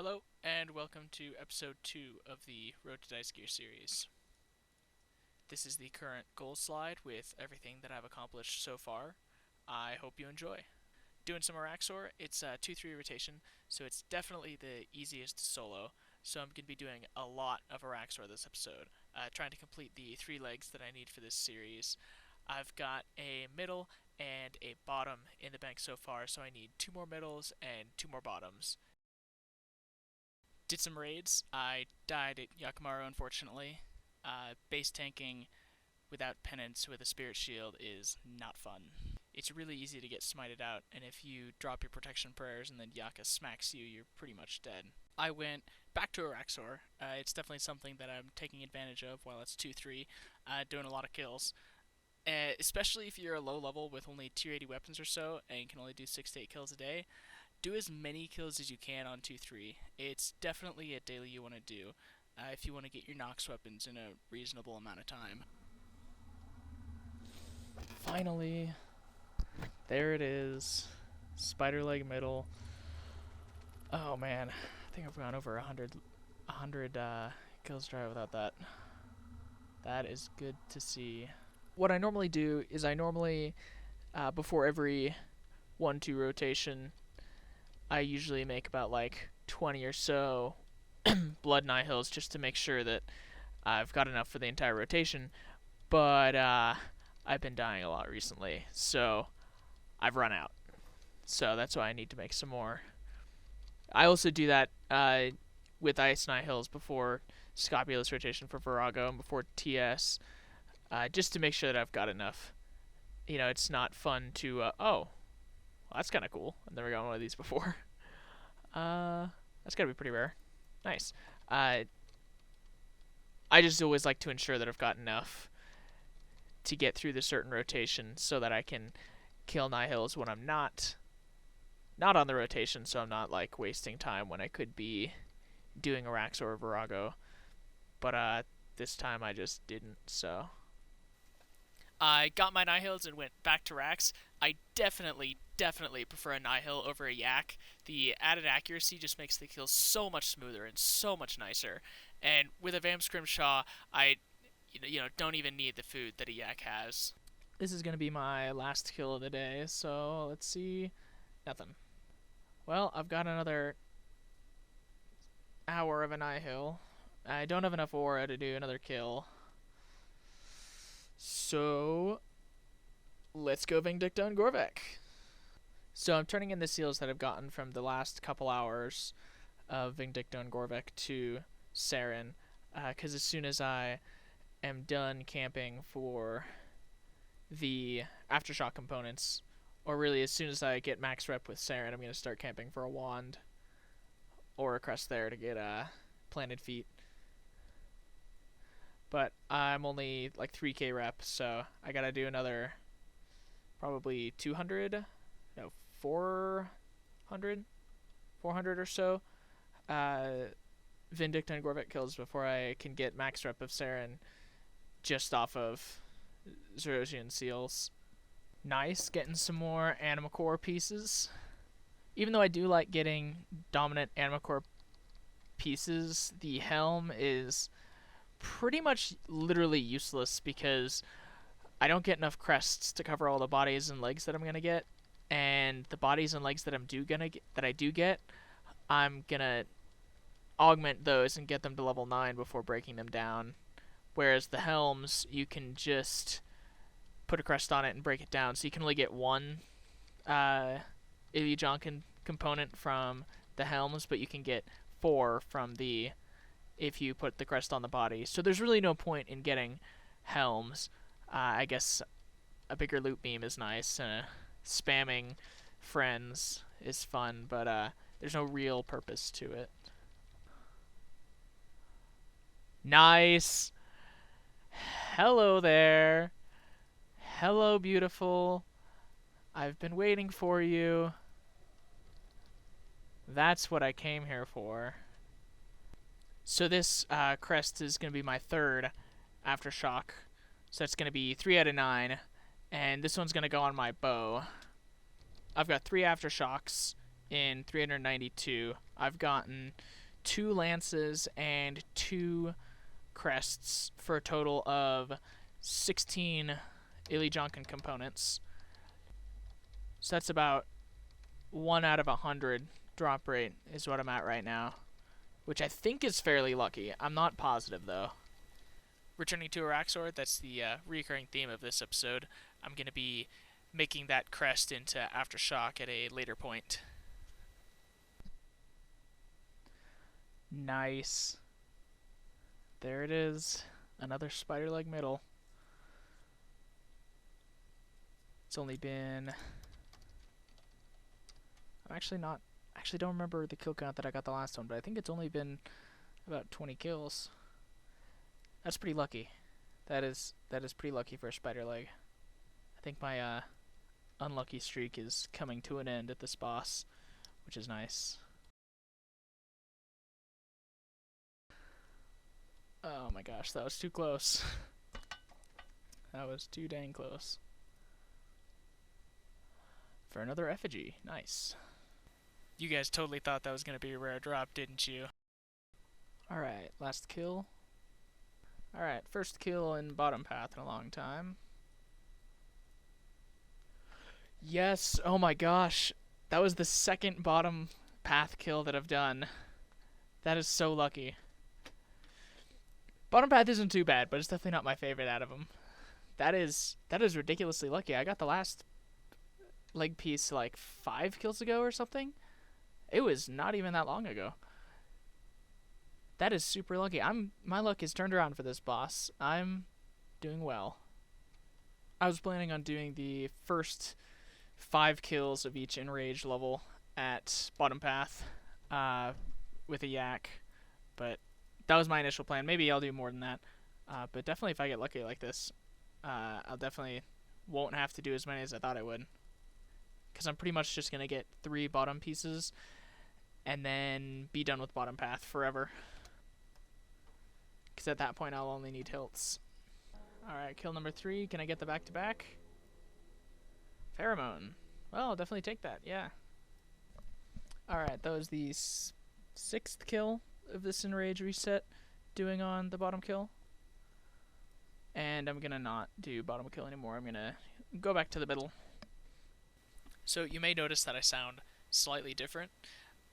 Hello, and welcome to episode 2 of the Road to Dice Gear series. This is the current goal slide with everything that I've accomplished so far. I hope you enjoy. Doing some Araxxor, it's a 2-3 rotation, so it's definitely the easiest solo, so I'm going to be doing a lot of Araxxor this episode, trying to complete the 3 legs that I need for this series. I've got a middle and a bottom in the bank so far, so I need 2 more middles and 2 more bottoms. Did some raids. I died at Yakimaru, unfortunately. Base tanking without penance with a spirit shield is not fun. It's really easy to get smited out, and if you drop your protection prayers and then Yaka smacks you, you're pretty much dead. I went back to Araxxor. It's definitely something that I'm taking advantage of while it's 2-3, doing a lot of kills. Especially if you're a low level with only tier 80 weapons or so, and can only do 6 to 8 kills a day. Do as many kills as you can on 2-3. It's definitely a daily you want to do if you want to get your Nox weapons in a reasonable amount of time. Finally, there it is. Spider leg middle. Oh man, I think I've gone over 100 kills dry without that. That is good to see. What I normally do is before every 1-2 rotation, I usually make about like 20 or so blood nihils just to make sure that I've got enough for the entire rotation, but I've been dying a lot recently, so I've run out. So that's why I need to make some more. I also do that with ice nihils before Scopulus rotation for Virago and before TS, just to make sure that I've got enough. You know, it's not fun to, oh, well, that's kind of cool. I've never gotten one of these before. That's gotta be pretty rare. Nice. I just always like to ensure that I've got enough to get through the certain rotation so that I can kill nihils when I'm not on the rotation, so I'm not like wasting time when I could be doing Araxxor or Virago. But this time I just didn't, so I got my nihils and went back to Rax. I definitely prefer a nihil over a yak. The added accuracy just makes the kills so much smoother and so much nicer. And with a Vam Scrimshaw, I don't even need the food that a yak has. This is gonna be my last kill of the day, so let's see. Nothing. Well, I've got another hour of a nihil. I don't have enough aura to do another kill. So let's go Vindicta and Gorvek. So I'm turning in the seals that I've gotten from the last couple hours of Vindicta and Gorvek to Saren, because as soon as I am done camping for the Aftershock components, or really as soon as I get max rep with Saren, I'm going to start camping for a wand or a crest there to get planted feet. But I'm only like 3k rep, so I gotta do another probably 400 or so Vindicta and Gorvek kills before I can get max rep of Saren just off of Zerosian seals. Nice, getting some more Animacore pieces. Even though I do like getting dominant Animacore pieces, the helm is pretty much literally useless because I don't get enough crests to cover all the bodies and legs that I'm gonna get, and the bodies and legs that I do get, I'm gonna augment those and get them to level 9 before breaking them down. Whereas the helms, you can just put a crest on it and break it down, so you can only get one Illujonkin component from the helms, but you can get 4 from the if you put the crest on the body. So there's really no point in getting helms. I guess a bigger loot beam is nice. Spamming friends is fun, but there's no real purpose to it. Nice. Hello there. Hello, beautiful. I've been waiting for you. That's what I came here for. So this crest is going to be my third Aftershock. So it's going to be 3 out of 9. And this one's going to go on my bow. I've got 3 Aftershocks in 392, I've gotten 2 lances and 2 crests for a total of 16 Ilijonkan components. So that's about 1 out of 100 drop rate is what I'm at right now, which I think is fairly lucky. I'm not positive though. Returning to Araxxor, that's the recurring theme of this episode. I'm going to be making that crest into Aftershock at a later point. Nice. There it is. Another spider leg middle. It's only been... I'm actually don't remember the kill count that I got the last one, but I think it's only been about 20 kills. That's pretty lucky. That is pretty lucky for a spider leg. I think my unlucky streak is coming to an end at this boss, which is nice. Oh my gosh, that was too close. That was too dang close. For another effigy. Nice. You guys totally thought that was going to be a rare drop, didn't you? Alright, last kill. Alright, first kill in bottom path in a long time. Yes, oh my gosh. That was the second bottom path kill that I've done. That is so lucky. Bottom path isn't too bad, but it's definitely not my favorite out of them. That is ridiculously lucky. I got the last leg piece like 5 kills ago or something. It was not even that long ago. That is super lucky. My luck is turned around for this boss. I'm doing well. I was planning on doing the first 5 kills of each enraged level at bottom path with a yak, but that was my initial plan. Maybe I'll do more than that, but definitely if I get lucky like this, I'll definitely won't have to do as many as I thought I would, because I'm pretty much just going to get 3 bottom pieces and then be done with bottom path forever, because at that point I'll only need hilts. Alright, kill number 3. Can I get the back-to-back? Pheromone. Well, I'll definitely take that, yeah. Alright, that was the 6th kill of this Enrage reset doing on the bottom kill. And I'm gonna not do bottom kill anymore. I'm gonna go back to the middle. So you may notice that I sound slightly different.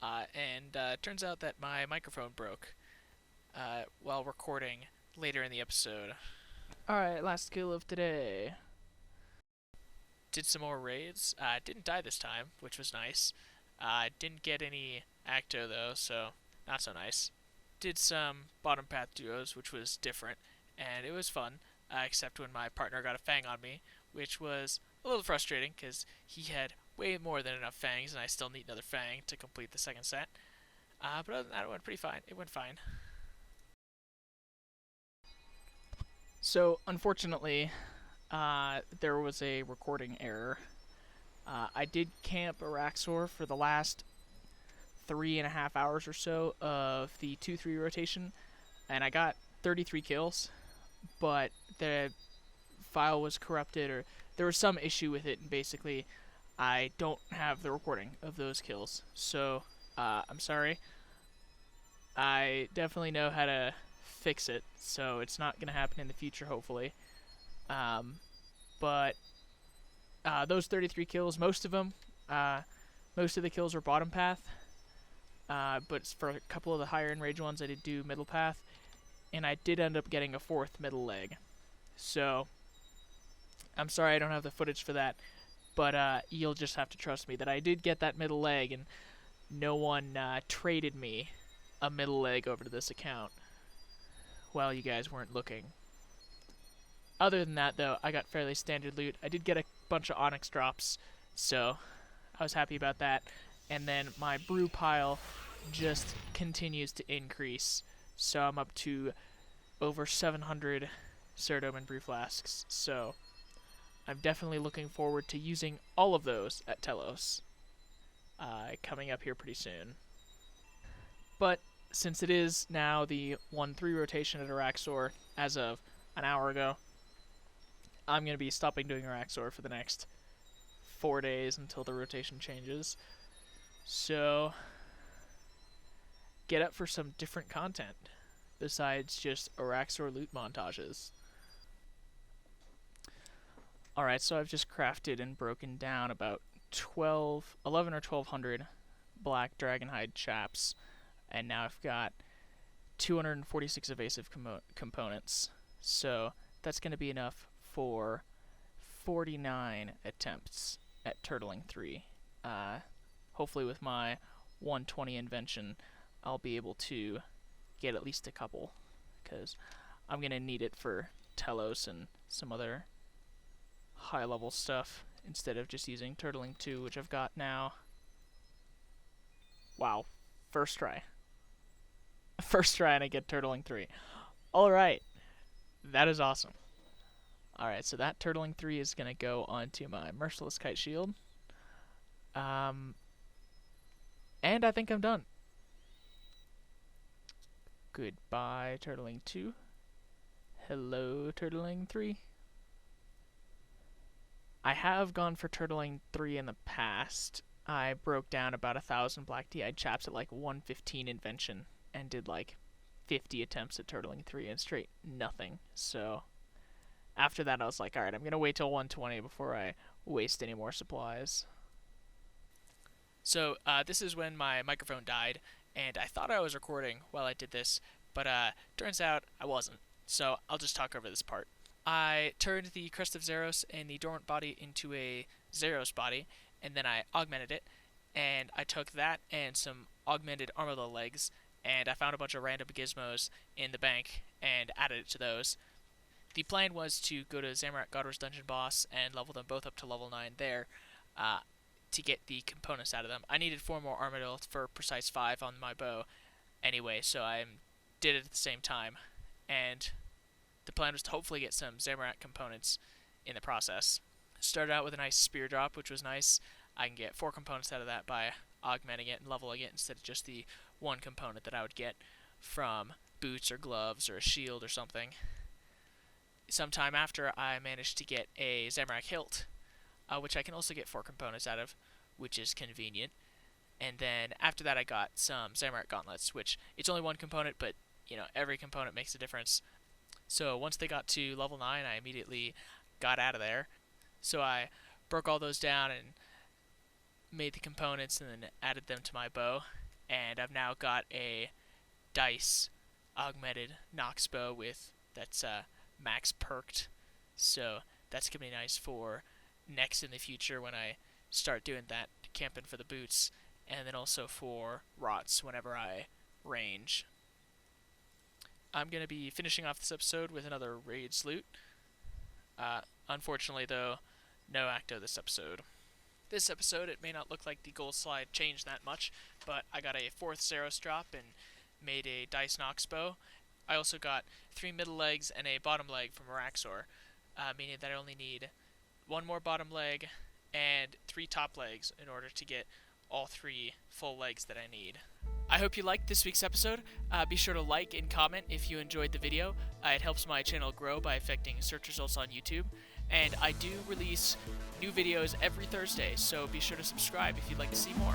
It turns out that my microphone broke while recording later in the episode. Alright, last kill of today. Did some more raids. Didn't die this time, which was nice. Didn't get any Acto though, so not so nice. Did some bottom path duos, which was different, and it was fun, except when my partner got a fang on me, which was a little frustrating because he had way more than enough fangs, and I still need another fang to complete the second set. But other than that, it went pretty fine. It went fine. So, unfortunately, there was a recording error. I did camp Araxxor for the last 3.5 hours or so of the 2-3 rotation, and I got 33 kills, but the file was corrupted, or there was some issue with it, and basically I don't have the recording of those kills. So, I'm sorry. I definitely know how to fix it, so it's not going to happen in the future, hopefully. But those 33 kills, most of the kills were bottom path, but for a couple of the higher enrage ones I did do middle path, and I did end up getting a 4th middle leg. So, I'm sorry I don't have the footage for that, but you'll just have to trust me that I did get that middle leg, and no one traded me a middle leg over to this account while you guys weren't looking. Other than that, though, I got fairly standard loot. I did get a bunch of onyx drops, so I was happy about that. And then my brew pile just continues to increase, so I'm up to over 700 Ceradoman brew flasks. So I'm definitely looking forward to using all of those at Telos, coming up here pretty soon. But since it is now the 1-3 rotation at Araxxor as of an hour ago, I'm going to be stopping doing Araxxor for the next 4 days until the rotation changes. So, get up for some different content besides just Araxxor loot montages. Alright, so I've just crafted and broken down about 11 or 1200 black dragonhide chaps, and now I've got 246 evasive components. So that's going to be enough for 49 attempts at turtling 3. Hopefully with my 120 invention, I'll be able to get at least a couple, because I'm going to need it for Telos and some other high-level stuff, instead of just using turtling 2, which I've got now. Wow, first try. First try and I get turtling 3. Alright, that is awesome. Alright, so that turtling 3 is going to go onto my Merciless Kite Shield. And I think I'm done. Goodbye, turtling 2. Hello, turtling 3. I have gone for turtling 3 in the past. I broke down about 1,000 black D-eyed chaps at like 115 invention and did like 50 attempts at turtling 3 and straight nothing. So after that I was like, alright, I'm going to wait till 120 before I waste any more supplies. So this is when my microphone died, and I thought I was recording while I did this, but turns out I wasn't. So I'll just talk over this part. I turned the Crest of Zeros and the Dormant body into a Zeros body, and then I augmented it, and I took that and some augmented Armadillo legs, and I found a bunch of random gizmos in the bank and added it to those. The plan was to go to Zamorak Godwar's dungeon boss and level them both up to level 9 there to get the components out of them. I needed 4 more Armadillo for precise 5 on my bow anyway, so I did it at the same time, and the plan was to hopefully get some Zamorak components in the process. Started out with a nice spear drop, which was nice. I can get 4 components out of that by augmenting it and leveling it instead of just the 1 component that I would get from boots or gloves or a shield or something. Sometime after, I managed to get a Zamorak hilt, which I can also get 4 components out of, which is convenient. And then after that I got some Zamorak gauntlets, which it's only 1 component, but you know, every component makes a difference. So once they got to level 9, I immediately got out of there. So I broke all those down and made the components and then added them to my bow. And I've now got a dice augmented Nox bow that's max perked. So that's going to be nice for next in the future when I start doing that, camping for the boots, and then also for rots whenever I range. I'm going to be finishing off this episode with another Raids loot. Unfortunately, though, no Acto this episode. This episode, it may not look like the gold slide changed that much, but I got a 4th Zeros drop and made a Dice Nox bow. I also got 3 middle legs and a bottom leg from Araxxor, meaning that I only need 1 more bottom leg and 3 top legs in order to get all 3 full legs that I need. I hope you liked this week's episode. Be sure to like and comment if you enjoyed the video. It helps my channel grow by affecting search results on YouTube. And I do release new videos every Thursday, so be sure to subscribe if you'd like to see more.